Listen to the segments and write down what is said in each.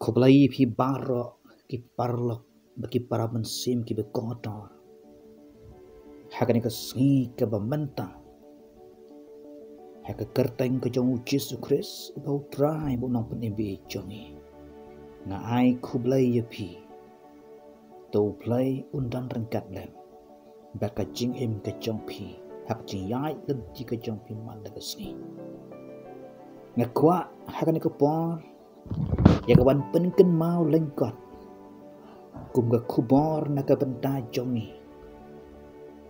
Kublai pi barok ki parlok bagi para mensim ki bekotor. Hakani ka singi ka bamenta. Haka kerteng ka jong Yesus Kristus bau trai bu nong penembi jongi. Nga ai kublai ya pi. Tau play undan rengkat lem. Baka jing im ka jong pi. Hak jing yai lenti ka jong pi man daga sini. Nga kwa hakani ka por. Ya kawan penken mau lengkot. Kum ga kubor na ka benta jongi.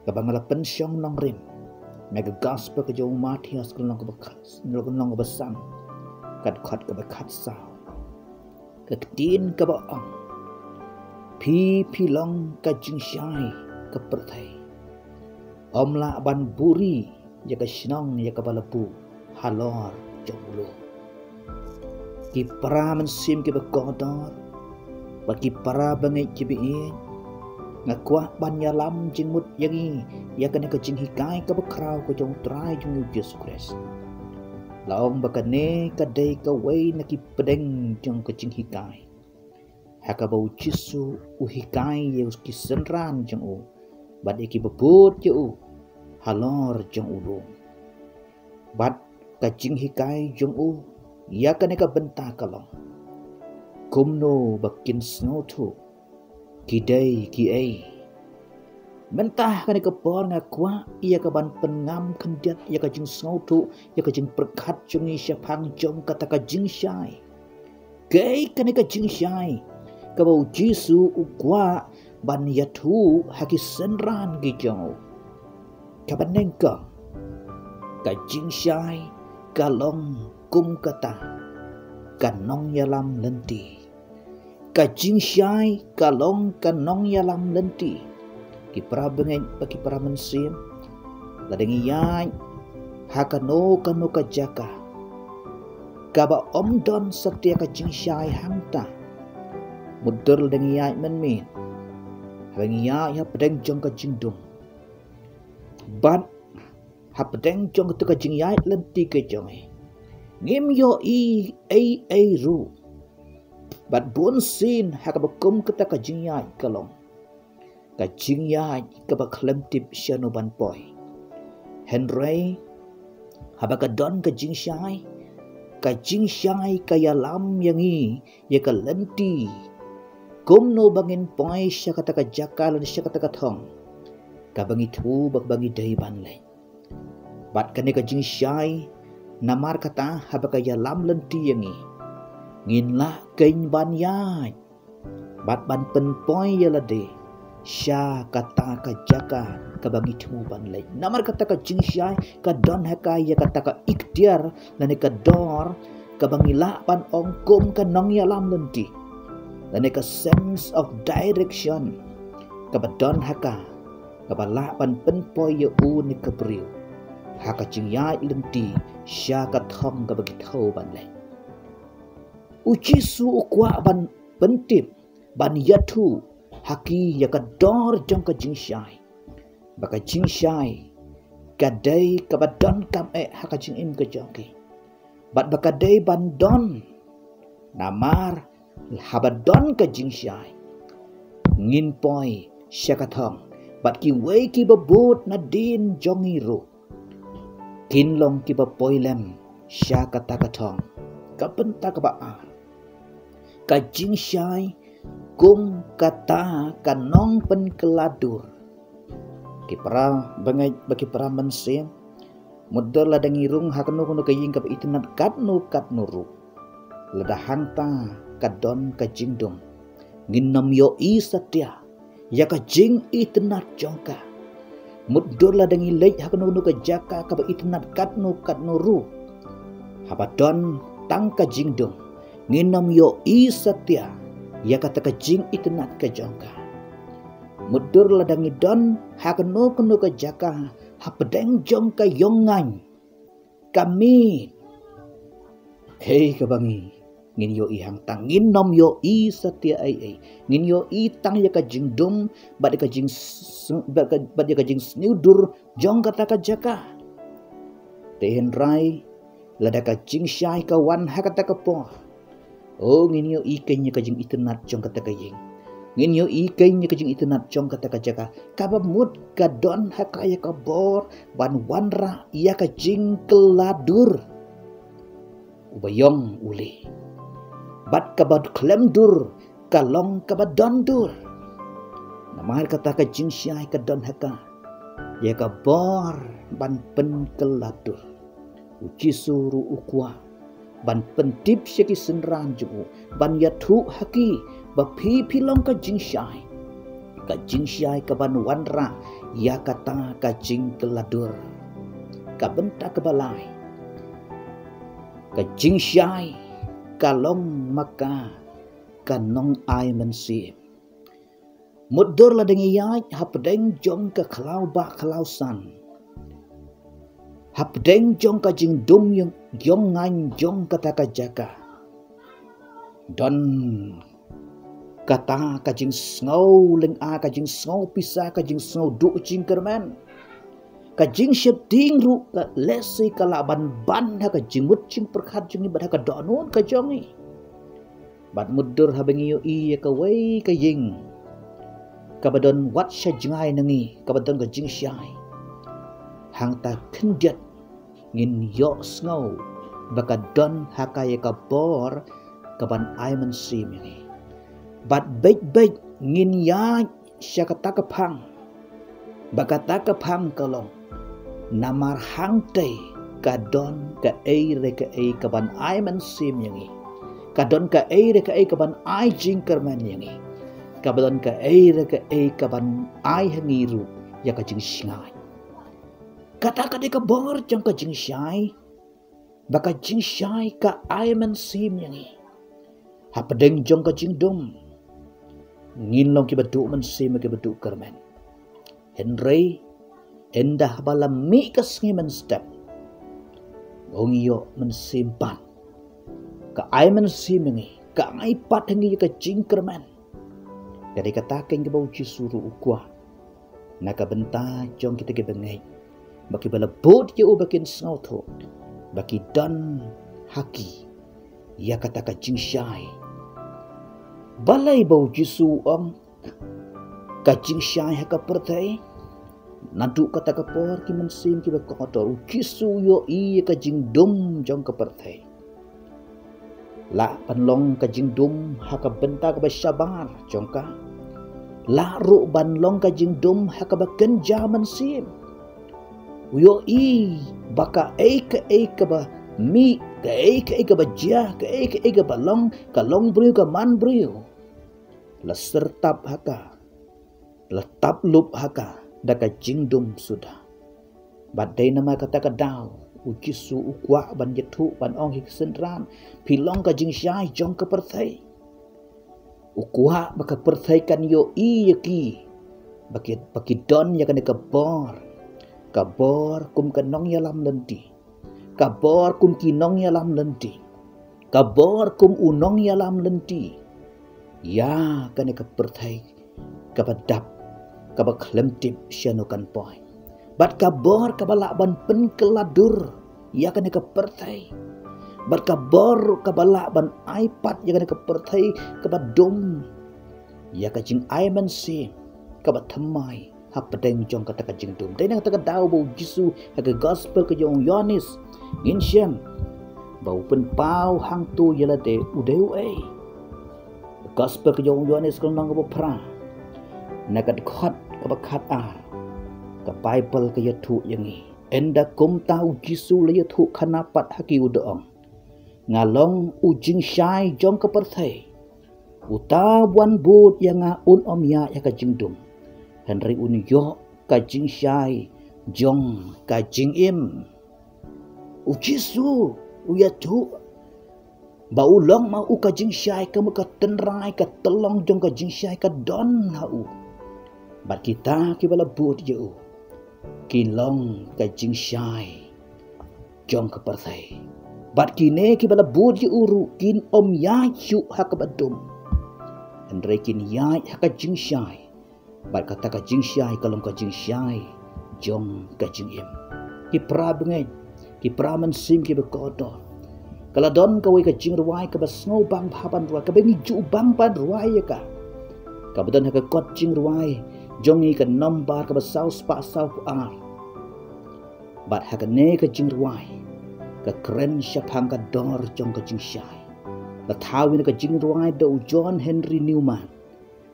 Kabangala pensyong nong rim. Mega gospel ka jauh mati has kulong ka bekas. Nong besang. Kad kot ka bekat sao. Ketin ka baong. Pi long ka jing syai ka pertai. Om la ban buri. Ya ka sinong ya ka balabu. Halor jong ulu. Ki para mensim ki bekodor. Bagi para bangai ki biin. Ngakuah ban yalam jingmut yangi. Ya kena ke jing hikai ka bekrau ko jong trai jong Yesus Kristus. Laong bakane kadai ka wei na ki pedeng jong ke jing hikai. Haka bau Yesu uhikai ye ki senran jong u. Bad ki bebut je u. Halor jong ulu. Bad ka jing hikai jong u. Ya kena ka benta kalong. Kumno bakin snow tu. Kidai ki ai. Mentah kena ka por ngakwa. Ia ka ban pengam kendiat. Ia ka jing snow tu. Ia ka jing perkat jong isya pang jong kata ka jing syai. Gai kena ka jing syai. Ka bau Jisu ukwa ban yatu haki senran ki jong. Ka ban nengkang. Ka jing syai. Kalong kum kata. Kanong yalam lenti. Kajing syai kalong kanong yalam lenti. Ki para bengai bagi para mensim. Ladengi yai. Hakano kano kajaka. Kaba omdon setia kajing syai hangta. Mudur ladengi yai menmin. Habengi yai ha pedeng jong kajing dung. Bat ha pedeng jong tu kajing yai lenti ke jongi. Ngim yo ai ru. Bat bun sin hakabakum kata kajing yai kalong. Kajing yai kabaklem tip syano ban poi. Henry habakadon kajing syai. Kajing syai kaya lam yangi ya kalenti. Kumno bangin poi sya kata kajaka lan sya kata katong. Kabangi tu bakbangi dai ban le. Bat kane kajing syai namar kata habakaya lam lenti yangi. Nginlah kein ban yai. Bat ban penpoi yalade. Sya kata ka jaka kabangi tu ban lai. Namar kata ka jing syai ka don haka ya kata ka ikhtiar lane ka dor kabangi la ban ongkum ka nong yalam lenti. Lane ka sense of direction ka badon haka kabala ban penpoi ya u ni kabriu. Haka jing yai lenti sya ka thong ka bagi thau ban lai. Ujisu ukwa ban pentip ban yatu haki ya ka dor jong ka jing syai. Baka jing syai kadai ka badon kam haka jing im ka jongki. Bat baka dai ban don namar habadon ka jing syai. Ngin poi syakathong bat ki wei ki babut na din jongi ru. Kinlong ki bapoilem syakatakathong kapenta ka baa. Kajing syai kum kata kanong penkeladur. Ki para bangai bagi para mensim mudar ladang irung hakno kuno kaying kap itinat katnu katnuru. Ladahang ta kadon kajing dum. Nginam yo i satya ya kajing itinat jongka. Mudar ladang ilej hakno kuno kajaka kap itinat katnu katnuru. Habadon tang kajing dum. Nginam yo i satya ya kata kajing itinat kajongka. Mudur ladangi don hakno kuno kajaka hapedeng jongka yongan. Kami hei kabangi ngin yo i hang tang nginom yo i satya ai. Ngin yo i tang ya kajing dum bad kajing sniudur jong kata kajaka. Tehen rai lada kajing syai kawan hakata kapo. Oh nginyo ikenya kajing itnat jong kata kajing. Nginyo ikenya kajing itnat jong kata kajaka. Kabamut kadon hakaya kabor ban wanra ia kajing keladur. Ubayong uli. Bat kabad klemdur kalong kabadondur. Namahar kata kajing syai kadon haka. Ya kabor ban pen keladur. Uji suru ukwa. Ban pentip syaki senran jumu. Ban yatu haki. Bapi pilong kajing syai. Kajing syai kaban wanra. Ya kata kajing keladur. Kabenta kebalai. Kajing syai. Kalong maka. Kanong ai mensim. Mudur la dengi yai. Hapdeng jong ke kelau ba kelau san. Hapdeng jong kajing dum yang jong ngan jong kata kajaka. Don kata kajing sngau ling a kajing sngau pisah kajing sngau du jing kerman. Kajing syep ding ru ka lesi kala ban ha kajing mut jing perkhat jing ibad ha kadonun kajongi. Bat mudur ha bengi yo i ka wei kajing. Kabadon wat sya jengai nengi kabadon kajing syai. Hang ta kendiat ngin yok sngau bakadon hakaya kabor kaban aiman sim ini. Bat baik-baik ngin ya syakata kepang bakata kepang kalong namar hang te kadon ka eire ka e kaban aiman sim ini. Kadon ka eire ka e kaban ai jingkerman ini. Kabadon ka eire ka e kaban ai hangiru ya kajing singai. Kata-kata kabor jang kajing syai. Baka jing syai ka aiman sim yangi. Hapedeng jong kajing dum. Ngilong ki baduk man sim ki baduk kermen. Henry endah bala mi kasngi man step. Ngongiyo man simpan. Ka aiman sim yangi. Ka aipat hangi kajing kermen. Jadi katakan ke bau cisuru ukwa. Naka benta jong kita ke bengai. Baki bala bod ye bakin sngau tho. Baki dan haki. Ya kata kajing syai. Balai bau jisu kajing syai haka pertai. Naduk kata kapor ki mensim ki bakotor. Jisu yo i kajing dum jong ke pertai. La panlong kajing dum haka benta ke basyabar jongka. La ru banlong kajing dum haka bakenja mensim. Yo i baka ke ba mi ke ba jia ke ba long ka long brio ka man brio la sertap haka la tap lup haka daka jingdum sudah badai nama kata ka daw ujisu ukwa ban yetu ban ong hik sendran pilong ka jing syai jong ka perthai ukwa baka perthai kan yo i yaki baki don ya kan ka bor. Kabor kum kenong ya lam lenti. Kabor kum kinong ya lam lenti. Kabor kum unong ya lam lenti. Ya kane keperthai kabadap kabaklemtip syanukan poy. Bat kabor kabalak ban pen keladur. Ya kane keperthai. Bat kabor kabalak ban iPad ya kane keperthai kabadum. Ya kajing aiman si kabat thamai. Hapedeng jong kata kajing dum. Dai nang kata daw bau jisu haga gospel ke jong Yohanes. Insyam bau pen pau hang tu yala de udeu ai. Gospel ke jong Yohanes kong nang bo pra. Nakat khot ka bakhat ar. Ka Bible ke yatu yangi. Enda kum tau jisu le yatu khanapat haki udoong. Ngalong ujing syai jong ke perthai. Uta buan bud yang un omya ya kajing dum. Henry unyo kajing syai jong kajing im ujisu uyatu bau long mau kajing syai kamu ka tenrai ka telong jong kajing syai ka don hau bat kita ki bala bud ye kilong kajing syai jong ka perthai bat kine ki bala bud ye uru kin om ya yu hakabadum Henry kin ya hakajing syai. Bat kata kajing syai kalong kajing syai jong kajing im. Ki pra bengai, ki pra mensim ki bekodo. Kaladon kawai ka jing ruai ka basngo bang papan ruai ka bengi ju bang pan ruai ya ka. Kabadon ha ka kot jing ruai jongi ka nombar ka basau spa sau ar. Bat ha ka ne ka jing ruai ka keren syapang ka dor jong ka jing syai. La tawin ka jing ruai do John Henry Newman.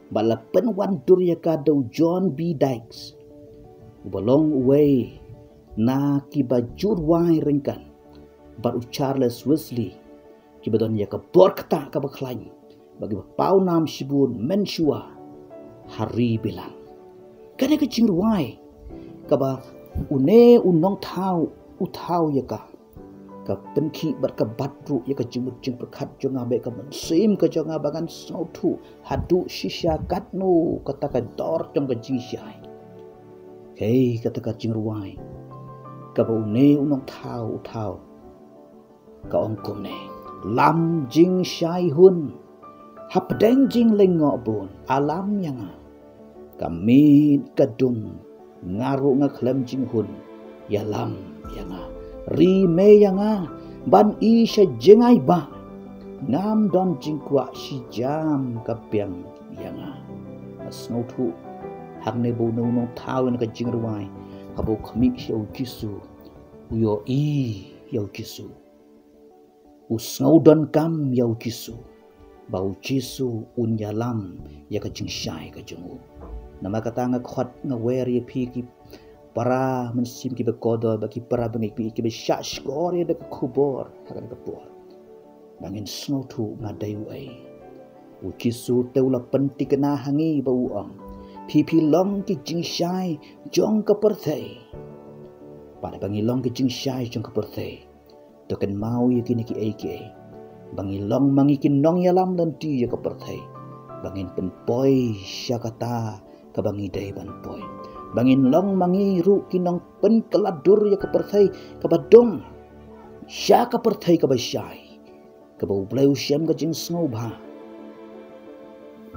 Bat la penwan dur ya ka do John B. Dykes. Ubalong away na kiba jur ruai ringkan. Baru Charles Wesley kibadon ya ka borkta ka baklain bagi pau nam sibun mensua hari bilang kane ka jingruai ka ba une unong tau utau ya ka penki bar ka batru ya ka jimut jing perkat jonga be ka mensim ka jonga bagan sautu hadu shisha katnu kata ka dor jong ka jingsyai hei kata ka jingruai ka ba une unong tau utau ka ongkom ne lam jing syai hun hapdeng jing lengok bun alam yang kami kadung ngaru ngaklem jing hun ya lam yang ri me yang ban i sha jengai ba ngam don jing kwa si jam kapiang yang asno thu hak ne bu no no thawen ka jing ruai habu khami shau kisu uyo i yau kisu usngau don kam yau kisu bau kisu unyalam ya ka jing syai ka jungu nama kata nga khot nga wer ye pi ki para mensim ki bekodo baki para bengi pi ki be syak skor ye de kubor hakan ka por bangin snow tu ngadai ai u kisu teula penti kena hangi bau ong pi long ki jing syai jong ka perthai pada bangi long ki jing syai jong ka perthai token mau ya kini ki ake bangi long mangikin nong yalam nanti ya ka perthai bangin penpoi syakata ka bangi dai ban poi bangin long mangi ru kinong pen keladur ya ka perthai ka badong sya ka perthai ka basyai ka bau blau syam ka jing snow ba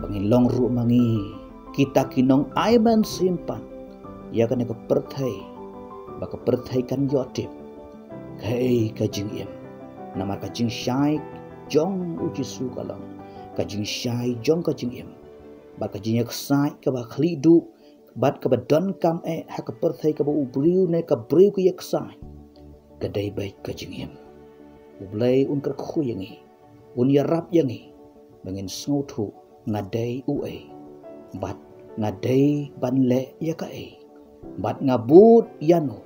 bangin long ru mangi kita kinong aiban simpan ya kan ka perthai ba ka perthai kan yotip hei kajing im nama kajing syai jong uji su kalong kajing syai jong kajing im ba kajing yak sai ka ba khlidu bat ka ba don kam ha ka perthai ka ba ubriu ne ka briu ka yak sai kadai baik kajing im ublai un ka khu yangi un yarap yangi bangin sngu thu ngadai uai bat ngadai ban le ya ka bat ngabut yanu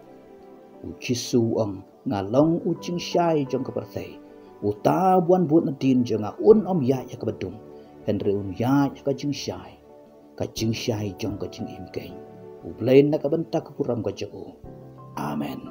uji su ang ngalong ucing syai jong keperthai uta buan buat nadin jonga un om ya ya kabadung henry un ya ka jing syai jong ka jing imkeng ublain na kabanta ka puram ka jago amen.